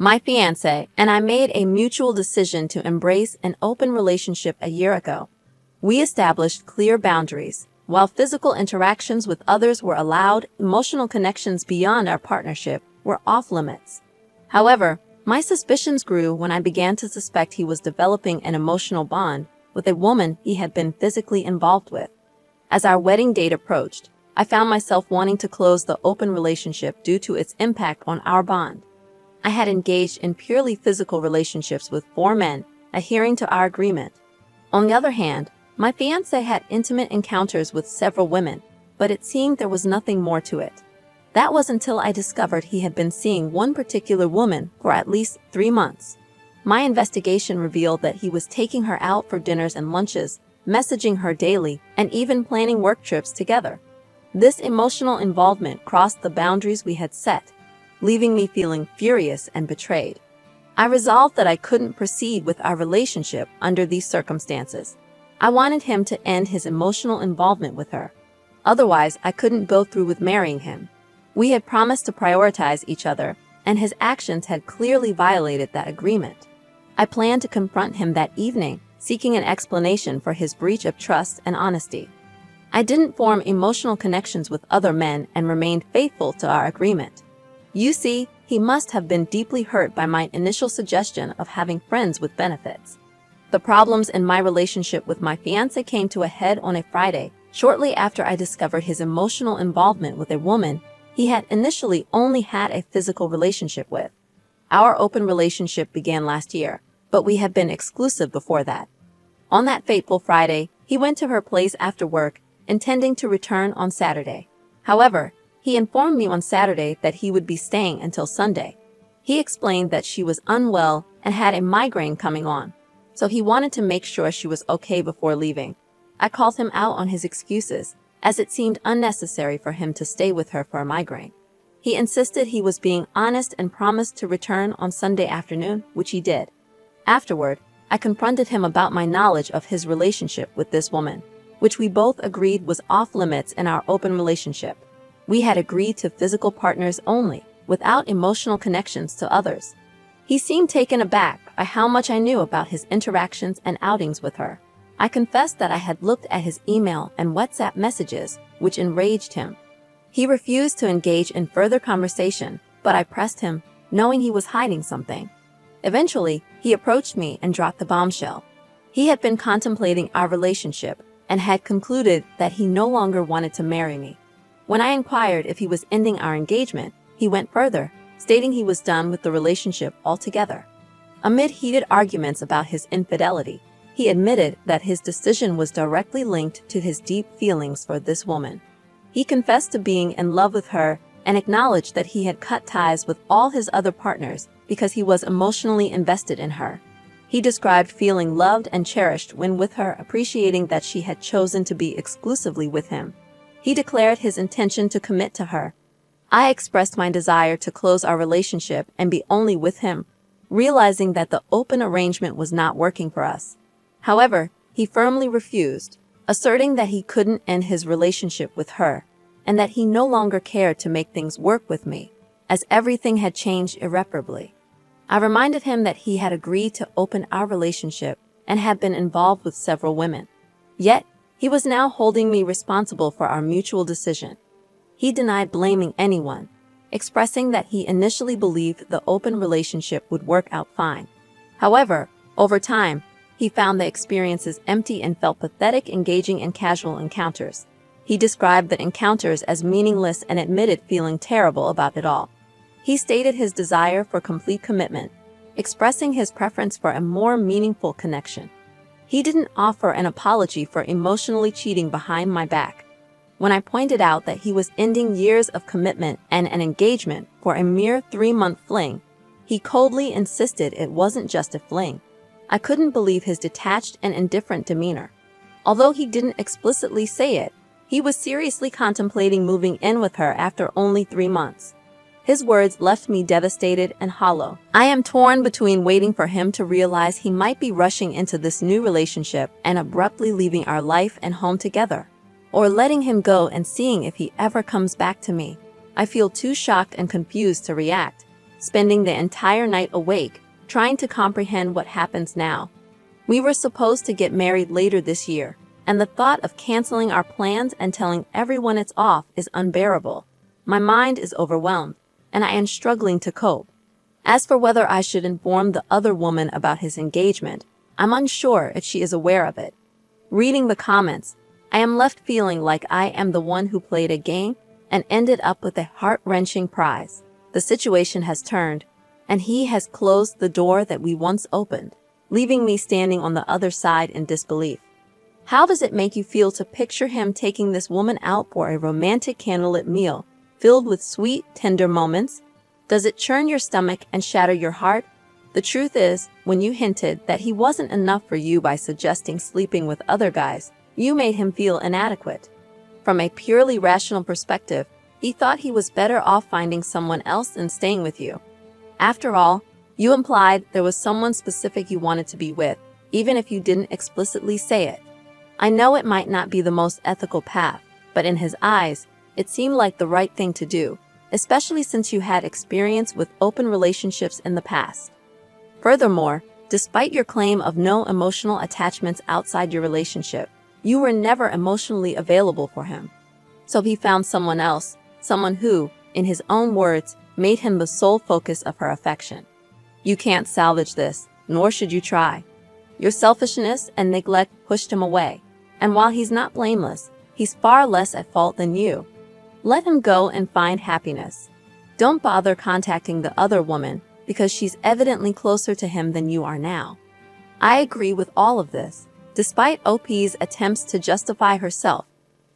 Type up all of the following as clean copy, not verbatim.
My fiancé and I made a mutual decision to embrace an open relationship a year ago. We established clear boundaries. While physical interactions with others were allowed, emotional connections beyond our partnership were off limits. However, my suspicions grew when I began to suspect he was developing an emotional bond with a woman he had been physically involved with. As our wedding date approached, I found myself wanting to close the open relationship due to its impact on our bond. I had engaged in purely physical relationships with 4 men, adhering to our agreement. On the other hand, my fiancé had intimate encounters with several women, but it seemed there was nothing more to it. That was until I discovered he had been seeing one particular woman for at least 3 months. My investigation revealed that he was taking her out for dinners and lunches, messaging her daily, and even planning work trips together. This emotional involvement crossed the boundaries we had set, leaving me feeling furious and betrayed. I resolved that I couldn't proceed with our relationship under these circumstances. I wanted him to end his emotional involvement with her. Otherwise, I couldn't go through with marrying him. We had promised to prioritize each other, and his actions had clearly violated that agreement. I planned to confront him that evening, seeking an explanation for his breach of trust and honesty. I didn't form emotional connections with other men and remained faithful to our agreement. You see, he must have been deeply hurt by my initial suggestion of having friends with benefits. The problems in my relationship with my fiancé came to a head on a Friday, shortly after I discovered his emotional involvement with a woman he had initially only had a physical relationship with. Our open relationship began last year, but we had been exclusive before that. On that fateful Friday, he went to her place after work, intending to return on Saturday. However, he informed me on Saturday that he would be staying until Sunday. He explained that she was unwell and had a migraine coming on, so he wanted to make sure she was okay before leaving. I called him out on his excuses, as it seemed unnecessary for him to stay with her for a migraine. He insisted he was being honest and promised to return on Sunday afternoon, which he did. Afterward, I confronted him about my knowledge of his relationship with this woman, which we both agreed was off limits in our open relationship. We had agreed to physical partners only, without emotional connections to others. He seemed taken aback by how much I knew about his interactions and outings with her. I confessed that I had looked at his email and WhatsApp messages, which enraged him. He refused to engage in further conversation, but I pressed him, knowing he was hiding something. Eventually, he approached me and dropped the bombshell. He had been contemplating our relationship and had concluded that he no longer wanted to marry me. When I inquired if he was ending our engagement, he went further, stating he was done with the relationship altogether. Amid heated arguments about his infidelity, he admitted that his decision was directly linked to his deep feelings for this woman. He confessed to being in love with her and acknowledged that he had cut ties with all his other partners because he was emotionally invested in her. He described feeling loved and cherished when with her, appreciating that she had chosen to be exclusively with him. He declared his intention to commit to her. I expressed my desire to close our relationship and be only with him, realizing that the open arrangement was not working for us. However, he firmly refused, asserting that he couldn't end his relationship with her, and that he no longer cared to make things work with me, as everything had changed irreparably. I reminded him that he had agreed to open our relationship and had been involved with several women. Yet, he was now holding me responsible for our mutual decision. He denied blaming anyone, expressing that he initially believed the open relationship would work out fine. However, over time, he found the experiences empty and felt pathetic engaging in casual encounters. He described the encounters as meaningless and admitted feeling terrible about it all. He stated his desire for complete commitment, expressing his preference for a more meaningful connection. He didn't offer an apology for emotionally cheating behind my back. When I pointed out that he was ending years of commitment and an engagement for a mere 3-month fling, he coldly insisted it wasn't just a fling. I couldn't believe his detached and indifferent demeanor. Although he didn't explicitly say it, he was seriously contemplating moving in with her after only 3 months. His words left me devastated and hollow. I am torn between waiting for him to realize he might be rushing into this new relationship and abruptly leaving our life and home together, or letting him go and seeing if he ever comes back to me. I feel too shocked and confused to react, spending the entire night awake, trying to comprehend what happens now. We were supposed to get married later this year, and the thought of canceling our plans and telling everyone it's off is unbearable. My mind is overwhelmed, and I am struggling to cope. As for whether I should inform the other woman about his engagement, I'm unsure if she is aware of it. Reading the comments, I am left feeling like I am the one who played a game and ended up with a heart-wrenching prize. The situation has turned, and he has closed the door that we once opened, leaving me standing on the other side in disbelief. How does it make you feel to picture him taking this woman out for a romantic candlelit meal, filled with sweet, tender moments? Does it churn your stomach and shatter your heart? The truth is, when you hinted that he wasn't enough for you by suggesting sleeping with other guys, you made him feel inadequate. From a purely rational perspective, he thought he was better off finding someone else than staying with you. After all, you implied there was someone specific you wanted to be with, even if you didn't explicitly say it. I know it might not be the most ethical path, but in his eyes, it seemed like the right thing to do, especially since you had experience with open relationships in the past. Furthermore, despite your claim of no emotional attachments outside your relationship, you were never emotionally available for him. So he found someone else, someone who, in his own words, made him the sole focus of her affection. You can't salvage this, nor should you try. Your selfishness and neglect pushed him away, and while he's not blameless, he's far less at fault than you. Let him go and find happiness. Don't bother contacting the other woman because she's evidently closer to him than you are now. I agree with all of this. Despite OP's attempts to justify herself,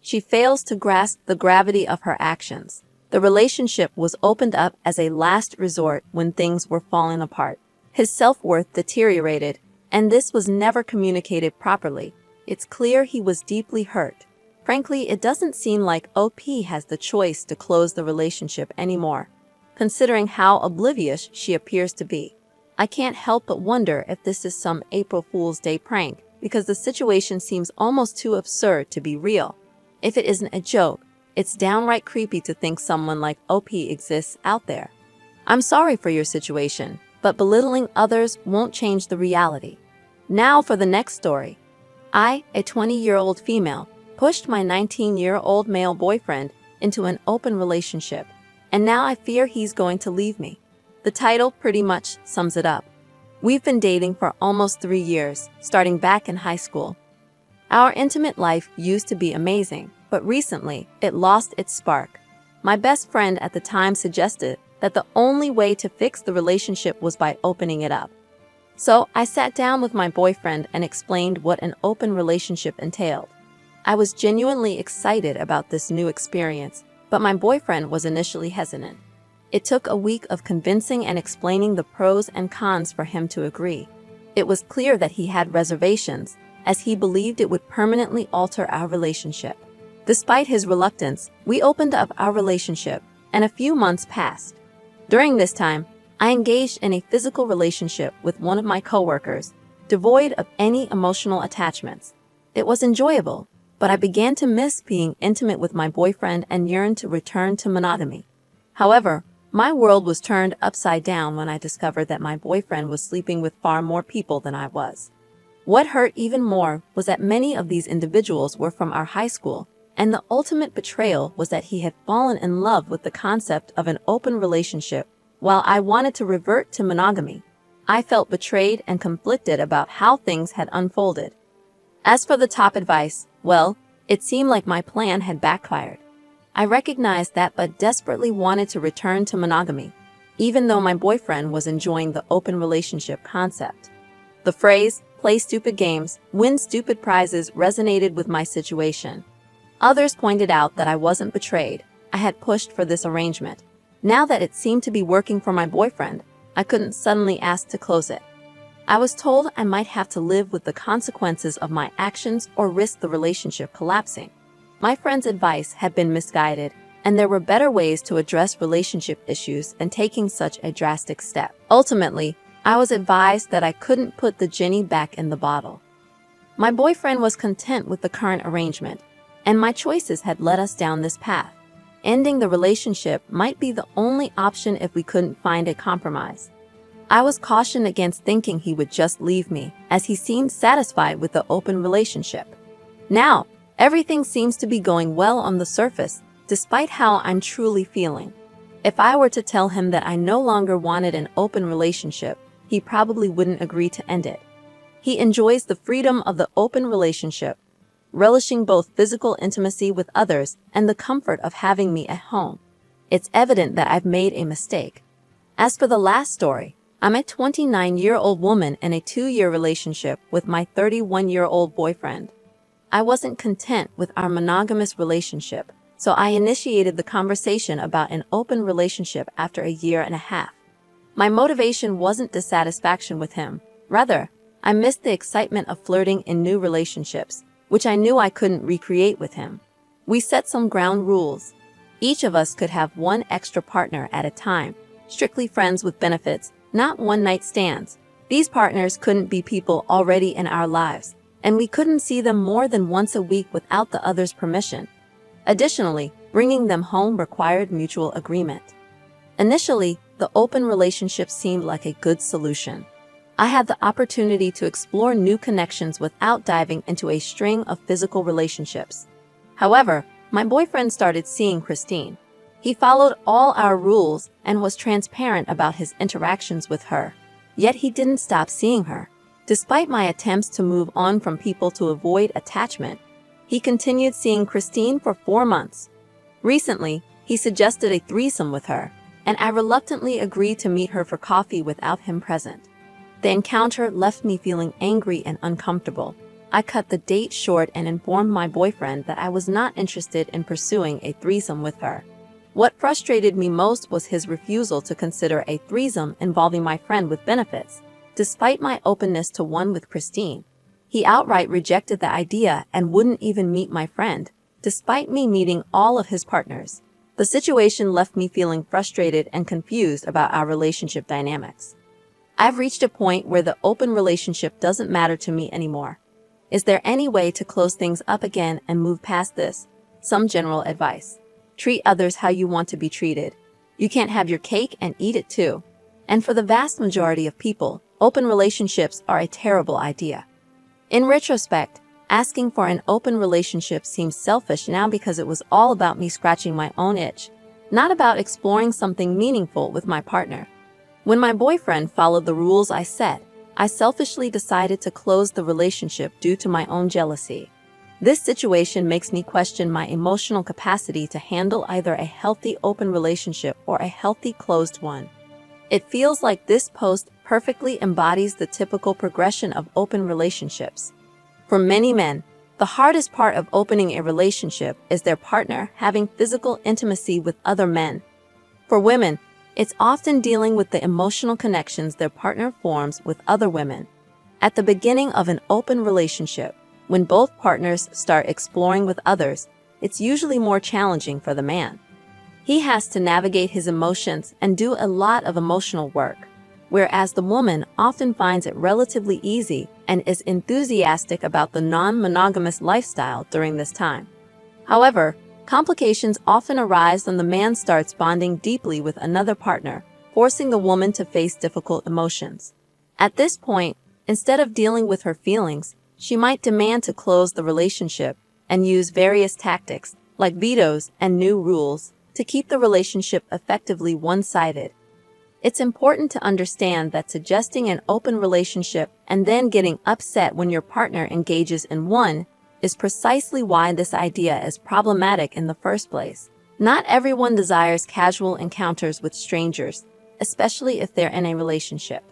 she fails to grasp the gravity of her actions. The relationship was opened up as a last resort when things were falling apart. His self-worth deteriorated, and this was never communicated properly. It's clear he was deeply hurt. Frankly, it doesn't seem like OP has the choice to close the relationship anymore, considering how oblivious she appears to be. I can't help but wonder if this is some April Fool's Day prank, because the situation seems almost too absurd to be real. If it isn't a joke, it's downright creepy to think someone like OP exists out there. I'm sorry for your situation, but belittling others won't change the reality. Now for the next story. I, a 20-year-old female, pushed my 19-year-old male boyfriend into an open relationship, and now I fear he's going to leave me. The title pretty much sums it up. We've been dating for almost 3 years, starting back in high school. Our intimate life used to be amazing, but recently it lost its spark. My best friend at the time suggested that the only way to fix the relationship was by opening it up. So I sat down with my boyfriend and explained what an open relationship entailed. I was genuinely excited about this new experience, but my boyfriend was initially hesitant. It took a week of convincing and explaining the pros and cons for him to agree. It was clear that he had reservations, as he believed it would permanently alter our relationship. Despite his reluctance, we opened up our relationship, and a few months passed. During this time, I engaged in a physical relationship with one of my coworkers, devoid of any emotional attachments. It was enjoyable, but I began to miss being intimate with my boyfriend and yearned to return to monogamy. However, my world was turned upside down when I discovered that my boyfriend was sleeping with far more people than I was. What hurt even more was that many of these individuals were from our high school, and the ultimate betrayal was that he had fallen in love with the concept of an open relationship while I wanted to revert to monogamy. I felt betrayed and conflicted about how things had unfolded. As for the top advice, well, it seemed like my plan had backfired. I recognized that but desperately wanted to return to monogamy, even though my boyfriend was enjoying the open relationship concept. The phrase, "play stupid games, win stupid prizes," resonated with my situation. Others pointed out that I wasn't betrayed. I had pushed for this arrangement. Now that it seemed to be working for my boyfriend, I couldn't suddenly ask to close it. I was told I might have to live with the consequences of my actions or risk the relationship collapsing. My friend's advice had been misguided, and there were better ways to address relationship issues than taking such a drastic step. Ultimately, I was advised that I couldn't put the genie back in the bottle. My boyfriend was content with the current arrangement, and my choices had led us down this path. ending the relationship might be the only option if we couldn't find a compromise. I was cautioned against thinking he would just leave me, as he seemed satisfied with the open relationship. Now, everything seems to be going well on the surface, despite how I'm truly feeling. If I were to tell him that I no longer wanted an open relationship, he probably wouldn't agree to end it. He enjoys the freedom of the open relationship, relishing both physical intimacy with others and the comfort of having me at home. It's evident that I've made a mistake. As for the last story, I'm a 29-year-old woman in a 2-year relationship with my 31-year-old boyfriend. I wasn't content with our monogamous relationship, so I initiated the conversation about an open relationship after a year and a half. My motivation wasn't dissatisfaction with him. Rather, I missed the excitement of flirting in new relationships, which I knew I couldn't recreate with him. We set some ground rules. Each of us could have one extra partner at a time, strictly friends with benefits, not one-night stands. These partners couldn't be people already in our lives, and we couldn't see them more than once a week without the other's permission. Additionally, bringing them home required mutual agreement. Initially, the open relationship seemed like a good solution. I had the opportunity to explore new connections without diving into a string of physical relationships. However, my boyfriend started seeing Christine. He followed all our rules and was transparent about his interactions with her. Yet he didn't stop seeing her. Despite my attempts to move on from people to avoid attachment, he continued seeing Christine for 4 months. Recently, he suggested a threesome with her, and I reluctantly agreed to meet her for coffee without him present. The encounter left me feeling angry and uncomfortable. I cut the date short and informed my boyfriend that I was not interested in pursuing a threesome with her. What frustrated me most was his refusal to consider a threesome involving my friend with benefits. Despite my openness to one with Christine, he outright rejected the idea and wouldn't even meet my friend, despite me meeting all of his partners. The situation left me feeling frustrated and confused about our relationship dynamics. I've reached a point where the open relationship doesn't matter to me anymore. Is there any way to close things up again and move past this? Some general advice. Treat others how you want to be treated. You can't have your cake and eat it too. And for the vast majority of people, open relationships are a terrible idea. In retrospect, asking for an open relationship seems selfish now because it was all about me scratching my own itch, not about exploring something meaningful with my partner. When my boyfriend followed the rules I set, I selfishly decided to close the relationship due to my own jealousy. This situation makes me question my emotional capacity to handle either a healthy open relationship or a healthy closed one. It feels like this post perfectly embodies the typical progression of open relationships. For many men, the hardest part of opening a relationship is their partner having physical intimacy with other men. For women, it's often dealing with the emotional connections their partner forms with other women. At the beginning of an open relationship, when both partners start exploring with others, it's usually more challenging for the man. He has to navigate his emotions and do a lot of emotional work, whereas the woman often finds it relatively easy and is enthusiastic about the non-monogamous lifestyle during this time. However, complications often arise when the man starts bonding deeply with another partner, forcing the woman to face difficult emotions. At this point, instead of dealing with her feelings, she might demand to close the relationship and use various tactics, like vetoes and new rules, to keep the relationship effectively one-sided. It's important to understand that suggesting an open relationship and then getting upset when your partner engages in one is precisely why this idea is problematic in the first place. Not everyone desires casual encounters with strangers, especially if they're in a relationship.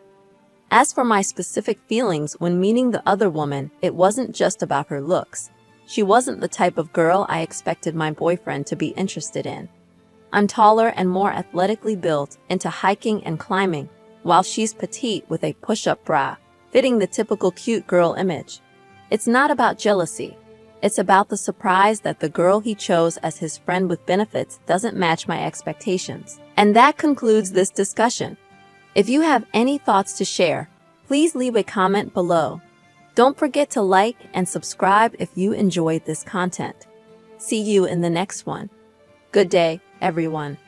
As for my specific feelings when meeting the other woman, it wasn't just about her looks. She wasn't the type of girl I expected my boyfriend to be interested in. I'm taller and more athletically built, into hiking and climbing, while she's petite with a push-up bra, fitting the typical cute girl image. It's not about jealousy. It's about the surprise that the girl he chose as his friend with benefits doesn't match my expectations. And that concludes this discussion. If you have any thoughts to share, please leave a comment below. Don't forget to like and subscribe if you enjoyed this content. See you in the next one. Good day, everyone.